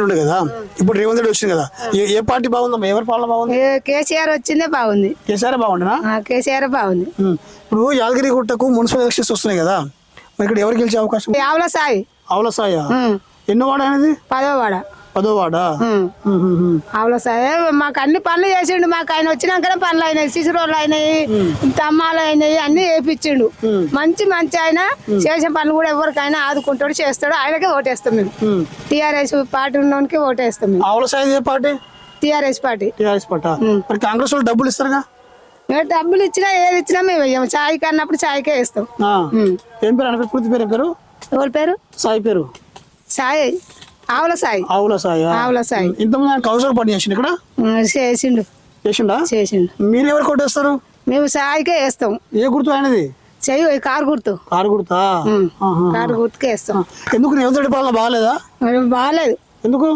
ఉండే కదా ఇప్పుడు రేవంత్ రెడ్డి వచ్చింది కదా ఏ పార్టీ బాగుందమ్మా ఎవరి పాలన బాగుంది కేసీఆర్ వచ్చిందే బాగుంది కేసీఆర్ బాగుండేనా కేసీఆర్ బాగుంది ఇప్పుడు యాదగిరి గుట్టకు మున్సిపల్ ఎలక్షన్స్ వస్తున్నాయి కదా మరి ఇక్కడ ఎవరు గెలిచే అవకాశం ఆవుల సాయి ఆవుల సాయి ఎన్నో వాడ అనేది 10వ వాడ 10వ వాడా ఆవుల సాయి మాకు అన్ని పనులు చేసిండు మాకు ఆయన వచ్చినాకనే పనులు అయినాయి సిసురోళ్ళు అయినాయి తమ్మాలు అయినాయి అన్ని వేపించిండు మంచి ఆయన చేసే పనులు కూడా ఎవరికైనా ఆదుకుంటాడు చేస్తాడు ఆయనకే ఓటేస్తాం మేము టీఆర్ఎస్ పార్టీ ఉన్నోనికి ఓటేస్తాం మేము ఆవుల సాయి ఏ పార్టీ టీఆర్ఎస్ పార్టీ మరి కాంగ్రెస్ వాళ్ళు డబ్బులు ఇస్తారుగా డబ్బులు ఇచ్చినా ఏది ఇచ్చినా మేము వెయ్యాము చాయ్ కన్నప్పుడు చాయ్కే వేస్తాం ఏం పేరు అని పూర్తి పేరు పేరు ఎవరి పేరు సాయి పేరు సాయి ఆవుల సాయి ఆవుల సాయి ఆవుల సాయి ఇంతమంది ఆయన కౌన్సిలర్ పని చేసిండు ఇక్కడ చేసిండు మీరు ఎవరు కొట్టేస్తారు మేము సాయికే వేస్తాం ఏ గుర్తు ఆయనది చెయ్యి కారు గుర్తు కారు గుర్తుకే వేస్తాం ఎందుకు రేవంత్ రెడ్డి పాలన బాగాలేదా బాగాలేదు ఎందుకు